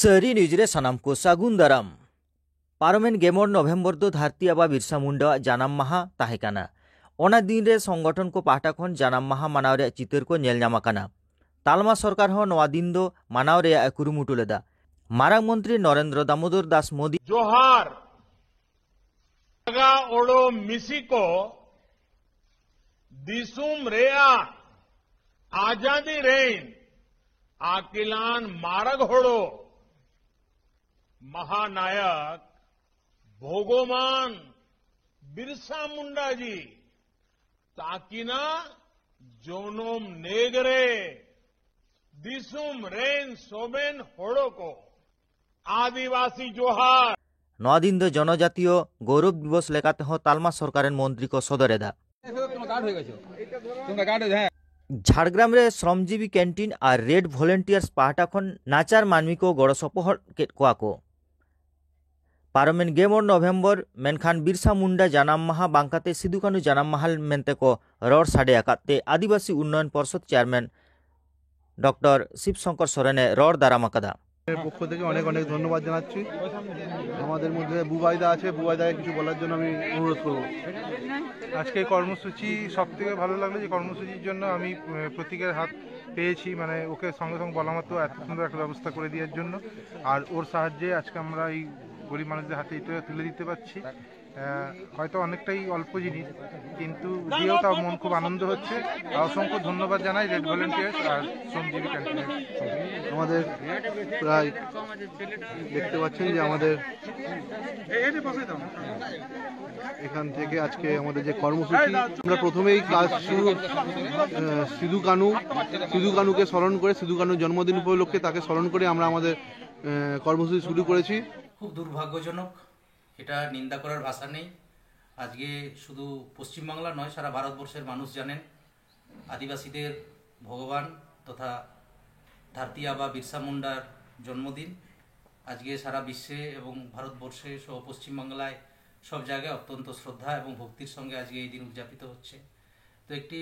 सरी न्यूज़रे सानाम को सागुन दाराम पारमेन गेमर नवेम्बर दो धरती आबा बिरसा मुंडा जानाम माहा ताहेकाना ओना दिन रे संगठन को पाहटा खन जानाम माहा मानाव रे चितर को नेल ᱧᱟᱢᱟᱠᱟᱱᱟ। तालमा सरकार हो नवा दिन दो मानाव रे कुरुमुटु लेदा। मारांग मंत्री नरेंद्र दामोदर दास मोदी जोहार ओडो मिसिको दिसुम रेया आजादी रेन आकिलान मारग होड़ो महानायक भोगोमान बिरसा मुंडा जी ताकिना जोनोम नेगरे दिसुम रेन सोबेन होड़ो को आदिवासी जोहार नवा दिन दो जनजातीय गौरव दिवस लेकाते हो तालमा सरकारेर मंत्री को सदरेदा। झाड़ग्राम रे श्रमजीवी कैंटीन और रेड भलेंटियर्स पाहटा खन नाचार मानवी को गड़ सपोहर केट कोआ को पारमेन गेमर नवेम्बर मेनखान बिरसा मुंडा जानाम माहा बांकाते सिदुकानु जानाम माहाल मेनते को रड़ साडे आकाते आदिवासी उन्नयन परिषद चेयरमैन डॉक्टर शिवशंकर सोरेने रड़ दाराम आकादा। পক্ষ থেকে অনেক অনেক ধন্যবাদ জানাচ্ছি। আমাদের মধ্যে বুবাইদা আছে, বুবাইদাকে কিছু বলার জন্য আমি অনুরোধ করব। আজকে কর্মসূচি সবথেকে ভালো লাগলো যে কর্মসূচির জন্য আমি প্রতীকের হাত পেয়েছি, মানে ওকে সঙ্গে সঙ্গে বলা মতো এত সুন্দর একটা ব্যবস্থা করে দেওয়ার জন্য। আর ওর সাহায্যে আজকে আমরা এই গরিব মানুষদের হাতে এটা তুলে দিতে পারছি। হয়তো অনেকটাই অল্প জিনিস, কিন্তু দিয়েও তার মন খুব আনন্দ হচ্ছে। অসংখ্য ধন্যবাদ জানাই রেড ভলেন্টিয়ার্স আর শ্রমজীবী ক্যান্টিনের। আমাদের প্রায় দেখতে পাচ্ছেন যে আমাদের এখান থেকে আজকে আমাদের যে কর্মসূচি, আমরা প্রথমেই কাজ শুরু সিধু কানুকে স্মরণ করে, সিধু কানুর জন্মদিন উপলক্ষে তাকে স্মরণ করে আমরা আমাদের কর্মসূচি শুরু করেছি। খুব দুর্ভাগ্যজনক, এটা নিন্দা করার ভাষা নেই। আজকে শুধু পশ্চিমবাংলা নয়, সারা ভারতবর্ষের মানুষ জানেন আদিবাসীদের ভগবান তথা ধরতি আবা বিরসা মুন্ডার জন্মদিন। আজকে সারা বিশ্বে এবং ভারতবর্ষে সহ পশ্চিমবাংলায় সব জায়গায় অত্যন্ত শ্রদ্ধা এবং ভক্তির সঙ্গে আজকে এই দিন উদযাপিত হচ্ছে। তো একটি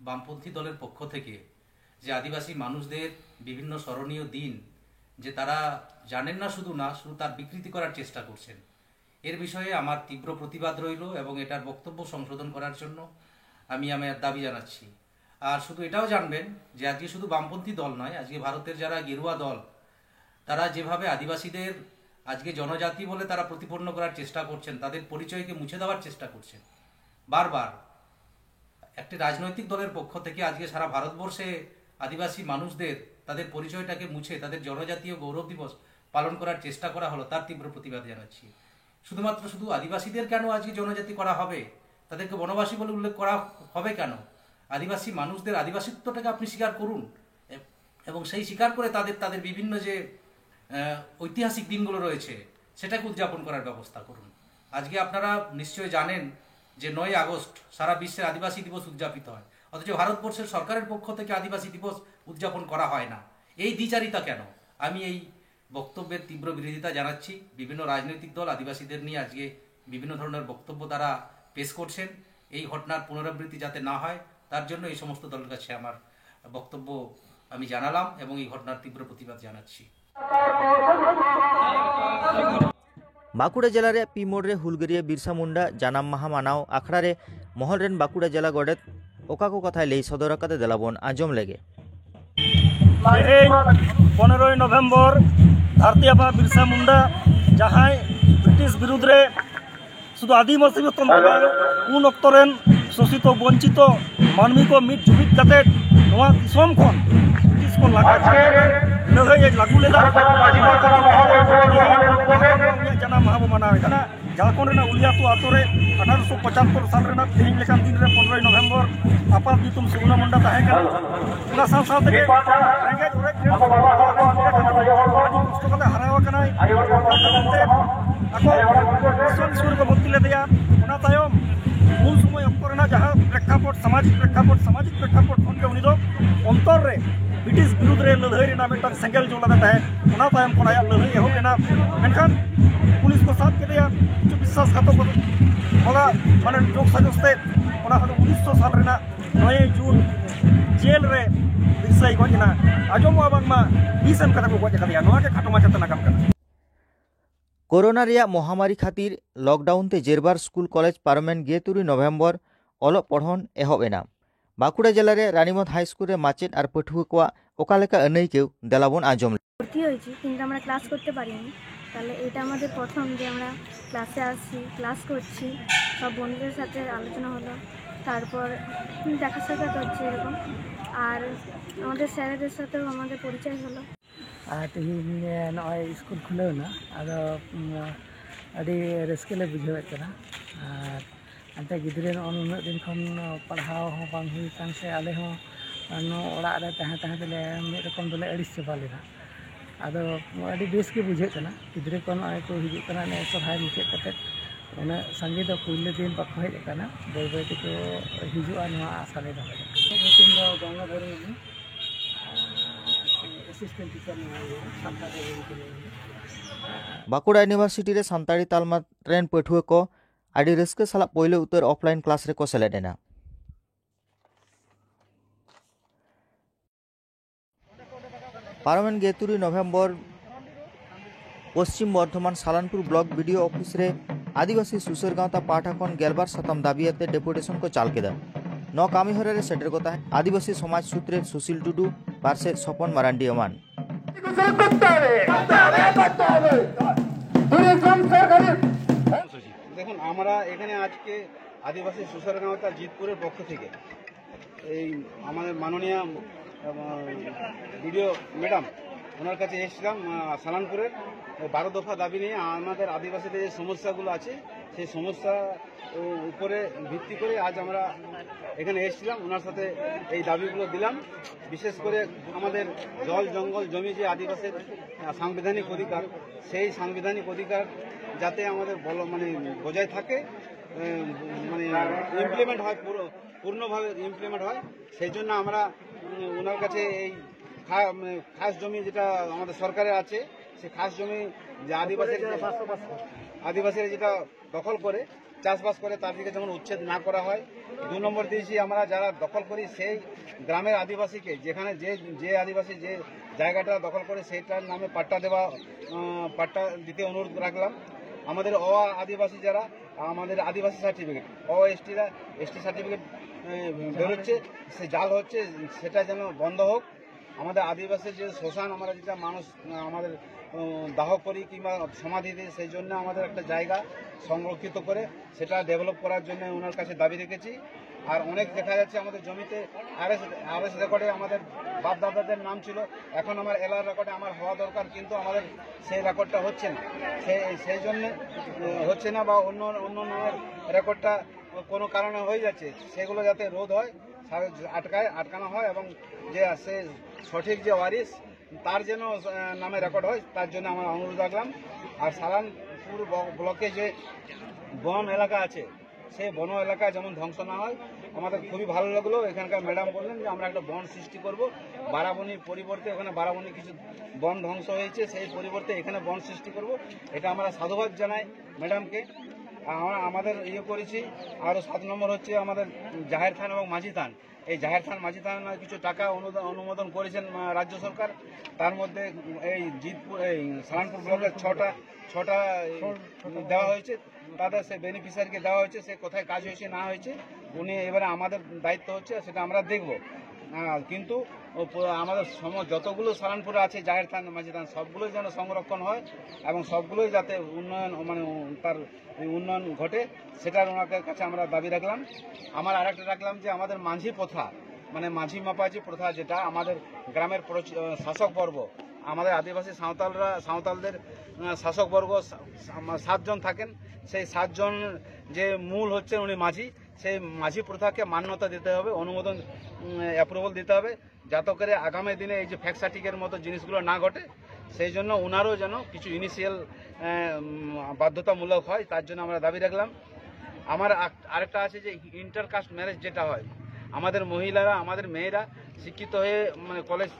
বামপন্থী দলের পক্ষ থেকে যে আদিবাসী মানুষদের বিভিন্ন স্মরণীয় দিন যে তারা জানেন না, শুধু তার বিকৃতি করার চেষ্টা করছেন, এর বিষয়ে আমার তীব্র প্রতিবাদ রইল এবং এটার বক্তব্য সংশোধন করার জন্য আমি আমার দাবি জানাচ্ছি। আর শুধু এটাও জানবেন যে আজকে শুধু বামপন্থী দল নয়, আজকে ভারতের যারা গেরুয়া দল তারা যেভাবে আদিবাসীদের আজকে জনজাতি বলে তারা প্রতিপন্ন করার চেষ্টা করছেন, তাদের পরিচয়কে মুছে দেওয়ার চেষ্টা করছেন বারবার। একটি রাজনৈতিক দলের পক্ষ থেকে আজকে সারা ভারতবর্ষে আদিবাসী মানুষদের তাদের পরিচয়টাকে মুছে তাদের জনজাতীয় গৌরব দিবস পালন করার চেষ্টা করা হলো, তার তীব্র প্রতিবাদ জানাচ্ছি। শুধু আদিবাসীদের কেন আজকে জনজাতি করা হবে, তাদেরকে বনবাসী বলে উল্লেখ করা হবে কেন? আদিবাসী মানুষদের আদিবাসিত্বটাকে আপনি স্বীকার করুন এবং সেই স্বীকার করে তাদের বিভিন্ন যে ঐতিহাসিক দিনগুলো রয়েছে সেটাকে উদযাপন করার ব্যবস্থা করুন। আজকে আপনারা নিশ্চয়ই জানেন যে 9 আগস্ট সারা বিশ্বের আদিবাসী দিবস উদযাপিত হয়, অথচ ভারতবর্ষের সরকারের পক্ষ থেকে আদিবাসী দিবস উদযাপন করা হয় না। এই দ্বিচারিতা কেন? আমি এই বক্তব্যের তীব্র বিরোধিতা জানাচ্ছি। বিভিন্ন রাজনৈতিক দল আদিবাসীদের নিয়ে আজকে বিভিন্ন ধরনের বক্তব্য তারা পেশ করছেন। এই ঘটনার পুনরাবৃত্তি যাতে না হয় তার জন্য এই সমস্ত দলের কাছে আমার বক্তব্য আমি জানালাম এবং এই ঘটনার তীব্র প্রতিবাদ জানাচ্ছি। बाकुड़ा जिला रे पी मोड़ रे हुलगरिया बिरसा मुंडा जानाम माहा मानाव आखड़ा रे महल रेन बाकुड़ा जिला गडेत ओका को कथा लई सदर आकाते देलाबन आजम लेगे। 15 नवेम्बर धरती आबा बिरसा मुंडा जहां ब्रिटिश विरुद्ध रे शुद्ध आदिवासी उन अक्तो रेन शोषित वंचित मानवी को मिट जुमित कते नवा दिसम खन ब्रिटिश को लड़ाई लागू लेदा जानाम माहा मनावे कना। झारखंड उलियातू आतो रे 1875 साल रेना तेहिं लेकान दिन रे 15 नवेम्बर आपात दितुम सुगुना मुंडा ताहे कना। उना साल साल तक रेंगेज उरे पुस्तक हरावा कना स्कूल को भर्ती लेदेया। उना तायम मूल समय अक्तो रेना जहां प्रेक्षापट सामाजिक प्रेक्षापट खन के उनी दो अंतर रे ब्रिटिश विरुद्ध रे लड़ाई रेना मेटन सेंगल जोला ताहे। उना तायम कोन आया लड़ाई एहो केना, मेनखान पुलिस को साथ के दिया বিশ্বাসঘাতক ওরা মানে যোগ সাজস্তে ওরা হয়তো 1900 সাল রেনা 9 জুন জেল রে বিরসাই গoj na ajomwa bangma bisem kata ko goj kadiya noa ke khato machata nakam kana corona रिया महामारी खातिर लॉकडाउन ते जेरबार स्कूल कॉलेज पारमेन 3 नवेम्बर अलोक पढ़न एहब एना बाकुड़ा जिले रे रानीमत हाई स्कूल रे माचेद और पठुआ को ओकालेका अनैकेउ देलाबन आजम ভর্তি হয়েছি কিন্তু আমরা ক্লাস করতে পারিনি তাহলে এটা আমাদের প্রথম যে আমরা ক্লাসে আসছি ক্লাস করছি সব বন্ধুদের সাথে আলোচনা হলো তারপর দেখা সাক্ষাৎ হচ্ছে এরকম আর আমাদের স্যারেদের সাথেও আমাদের পরিচয় হলো तेहन नॉय स्कूल खुलेना अदो अड़ी रस्केले बुझेवे कना और अंते गिद्रे उन दिन खन पढ़ाव हो बांग हुई कान से आले हो नो ओड़ा रे तहां तहां दले मिद रकम दले अड़ी चबा लेना अदो अड़ी बेस के बुझे कना गिद्रे को नॉय को हिजु कना ने सहाय मुचे कते ओने संगे दो पहले दिन बाको हेज कना बय बय ते को हिजु आ नवा आशा ले दो मिटिंग दो गंगा भरी असिस्टेंट टीचर बाकुड़ा यूनिवर्सिटी रे सानताड़ी तालमा ट्रेन पठुआ को आड़ी रस्क साला पहले उतर ऑफलाइन क्लास रे को सेलेदेना पारमेन 3 नवेम्बर Paschim Bardhaman Salanpur block BDO office रे आदिवासी सुसर गांवता पाठाखन गेलबार शतम दाबियाते डेपुटेशन को चाल केदा न कामी हरे रे सेटर कोता आदिवासी समाज सूत्रे सुशील टुडू पार्षद सपन मारांडी अमान দেখুন আমরা এখানে আজকে আদিবাসী সুসারগাঁওতা জিতপুরের পক্ষ থেকে এই আমাদের মাননীয় ভিডিও ম্যাডাম ওনার কাছে এসেছিলাম সালানপুরের 12 দফা দাবি নিয়ে আমাদের আদিবাসীদের যে সমস্যাগুলো আছে সেই সমস্যা উপরে ভিত্তি করে আজ আমরা এখানে এসেছিলাম ওনার সাথে এই দাবিগুলো দিলাম বিশেষ করে আমাদের জল জঙ্গল জমি যে আদিবাসীর সাংবিধানিক অধিকার সেই সাংবিধানিক অধিকার যাতে আমাদের মানে বজায় থাকে মানে ইমপ্লিমেন্ট হয় পূর্ণভাবে ইমপ্লিমেন্ট হয় সেই জন্য আমরা ওনার কাছে এই খাস জমি যেটা আমাদের সরকারের আছে সেই খাস জমি যে আদিবাসীরা যেটা দখল করে চাষবাস করে তার দিকে যেমন উচ্ছেদ না করা হয় 2 নম্বর দিয়েছি আমরা যারা দখল করি সেই গ্রামের আদিবাসীকে যেখানে যে আদিবাসী যে জায়গাটা দখল করে সেইটার নামে পাট্টা দিতে অনুরোধ রাখলাম আমাদের আদিবাসী যারা আমাদের আদিবাসী সার্টিফিকেট এসটি সার্টিফিকেট বেরোচ্ছে সে জাল হচ্ছে সেটা যেন বন্ধ হোক আমাদের আদিবাসীর যে শ্মশান আমরা যেটা মানুষ আমাদের দাহ করি কিংবা সমাধি দিই সেই জন্য আমাদের একটা জায়গা সংরক্ষিত করে সেটা ডেভেলপ করার জন্য ওনার কাছে দাবি রেখেছি আর অনেক দেখা যাচ্ছে আমাদের জমিতে আরএস রেকর্ডে আমাদের বাপ দাদাদের নাম ছিল এখন আমার এলআর রেকর্ডে আমার হওয়া দরকার কিন্তু আমাদের সেই রেকর্ডটা হচ্ছে না সেই জন্য হচ্ছে না বা অন্য নামের রেকর্ডটা কোনো কারণে হয়ে যাচ্ছে সেগুলো যাতে রোধ হয় আটকানো হয় এবং যে সে সঠিক যে ওয়ারিশ তার যেন নামে রেকর্ড হয় তার জন্য আমরা অনুরোধ রাখলাম আর সালানপুর ব্লকে যে বন এলাকা আছে সেই বন এলাকা যেমন ধ্বংস না হয় আমাদের খুবই ভালো লাগলো এখানকার ম্যাডাম বললেন যে আমরা একটা বন সৃষ্টি করব বারাবনির পরিবর্তে ওখানে বারাবনি কিছু বন ধ্বংস হয়েছে সেই পরিবর্তে এখানে বন সৃষ্টি করব এটা আমরা সাধুবাদ জানাই ম্যাডামকে আমাদের করেছি আরও 7 নম্বর হচ্ছে আমাদের জাহের থান এবং মাঝি থান এই জাহের থান মাঝি থান কিছু টাকা অনুমোদন করেছেন রাজ্য সরকার তার মধ্যে এই জিতপুর এই সালানপুর ব্লকের ছটা দেওয়া হয়েছে তাদের সে বেনিফিশিয়ারিকে দেওয়া হয়েছে সে কোথায় কাজ হয়েছে না হয়েছে উনি এবারে আমাদের দায়িত্ব হচ্ছে সেটা আমরা দেখব কিন্তু আমাদের যতগুলো সালানপুরে আছে জাহের থান মাঝি থান সবগুলোই যেন সংরক্ষণ হয় এবং সবগুলোই যাতে উন্নয়ন মানে তার উন্নয়ন ঘটে সেটার ওনার কাছে আমরা দাবি রাখলাম আমার আরেকটা রাখলাম যে আমাদের মাঝি প্রথা মানে মাঝি মাপাজি প্রথা যেটা আমাদের গ্রামের শাসক বর্গ আমাদের আদিবাসী সাঁওতালদের শাসক বর্গ 7 জন থাকেন সেই 7 জন যে মূল হচ্ছে উনি মাঝি সেই মাঝি প্রথাকে মান্যতা দিতে হবে অনুমোদন অ্যাপ্রুভাল দিতে হবে যাতে করে আগামী দিনে এই যে ফ্যাক্সাটিকের মতো জিনিসগুলো না ঘটে সেই জন্য ওনারও যেন কিছু ইনিশিয়াল বাধ্যতামূলক হয় তার জন্য আমরা দাবি রাখলাম আমার আরেকটা আছে যে ইন্টারকাস্ট ম্যারেজ যেটা হয় আমাদের মহিলারা আমাদের মেয়েরা শিক্ষিত হয়ে মানে কলেজ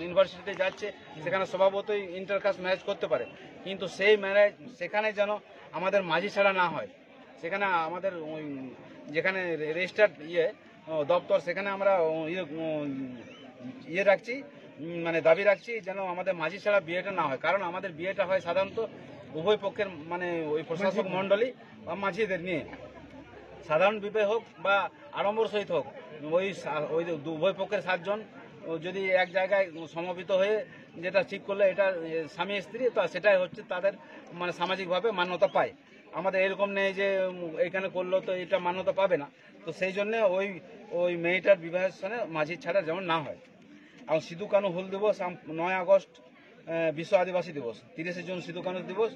ইউনিভার্সিটিতে যাচ্ছে সেখানে স্বভাবতই ইন্টারকাস্ট ম্যারেজ করতে পারে কিন্তু সেই ম্যারেজ সেখানে যেন আমাদের মাঝি ছাড়া না হয়, সেখানে আমাদের যেখানে রেজিস্টার্ড দপ্তর সেখানে আমরা রাখছি, মানে দাবি রাখছি যেন আমাদের মাঝি ছাড়া বিয়েটা না হয়। কারণ আমাদের বিয়েটা হয় সাধারণত উভয় পক্ষের, মানে ওই প্রশাসক মণ্ডলী বা মাঝিদের নিয়ে। সাধারণ বিবাহ হোক বা আড়ম্বর সহিত হোক, ওই উভয় পক্ষের 7 জন যদি এক জায়গায় সমবেত হয়ে যেটা ঠিক করলে এটা স্বামী স্ত্রী, তো সেটাই হচ্ছে তাদের মানে সামাজিকভাবে মান্যতা পায়। আমাদের এরকম নেই যে এখানে করলো তো এটা মান্যতা পাবে না। তো সেই জন্য ওই মেয়েটার বিবাহের সঙ্গে মাঝি ছাড়া যেমন না হয়। আর সিধু কানু হুল দিবস 9 আগস্ট বিশ্ব আদিবাসী দিবস, 30 জুন সিধু কানু দিবস,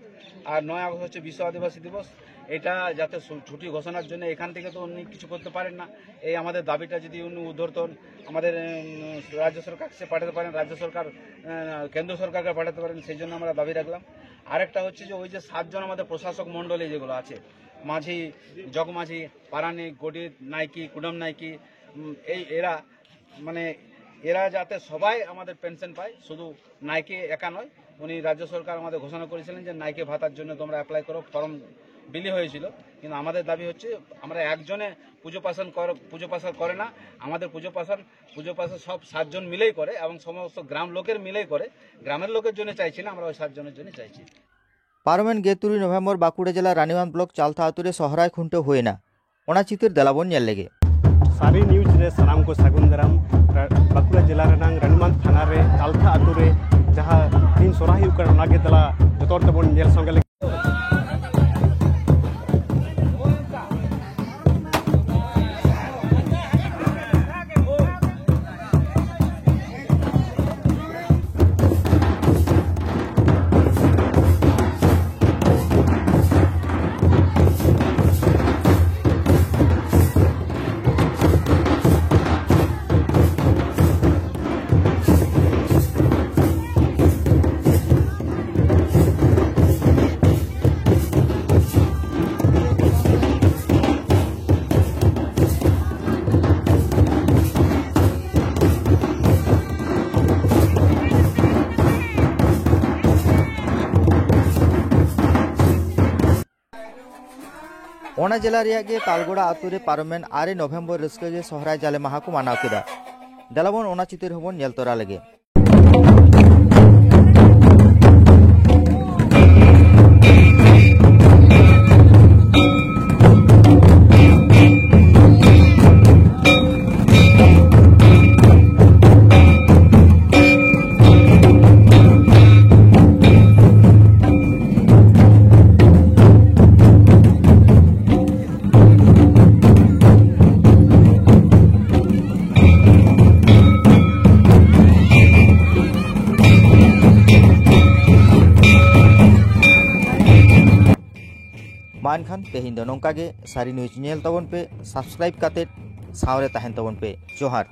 আর 9 আগস্ট হচ্ছে বিশ্ব আদিবাসী দিবস। এটা যাতে ছুটি ঘোষণার জন্য এখান থেকে তো উনি কিছু করতে পারেন না। এই আমাদের দাবিটা যদি উনি উদ্ধর্তন আমাদের রাজ্য সরকারকে পাঠাতে পারেন, রাজ্য সরকার কেন্দ্র সরকারকে পাঠাতে পারেন, সেই জন্য আমরা দাবি রাখলাম। আরেকটা হচ্ছে যে ওই যে 7 জন আমাদের প্রশাসক মণ্ডলী যেগুলো আছে, মাঝি, জগমাঝি, পারানি, গডির নাইকি, কুডাম নাইকি, এরা যাতে সবাই আমাদের পেনশন পায়, শুধু নাইকে একা নয়। উনি রাজ্য সরকার আমাদের ঘোষণা করেছিলেন যে নাইকে ভাতার জন্য তোমরা অ্যাপ্লাই করো, ফর্ম বিলি হয়েছিল। কিন্তু আমাদের দাবি হচ্ছে আমরা একজনে পুজো পাশা করে না, আমাদের পুজো পাশা সব 7 জন মিলেই করে এবং সমস্ত গ্রাম লোকের মিলেই করে। গ্রামের লোকের জন্য চাইছি না, আমরা ওই 7 জনের জন্য চাইছি। पार्मेन गे 3 नवेम्बर बाकुड़ा जिला रानीबांध ब्लॉक चालथा आतुरे सहराय खुंटे हुएना ओना चित्र देलाबन नेल लेगे। सारी न्यूज रे सानाम को सागुन दाराम। बाकुड़ा जिला रेनांग रानीबांध थाना रे चालथा आतुरे जहां 3 सोरा हुई कर नागे दला जतोर तबन नेल संगे ओना जिला के तालगोड़ा आतुरे पार्मेन 8 नवेम्बर रस्के गे सहराय जाले माहा को मानाव केदा। देलाबन ओना चित्र हबन नेल तोरा लगे। मान खान तेहिं दो नोंका गे सारी न्यूज नेल तबन पे सब्सक्राइब काते सावरे ताहेन तबन पे जोहार।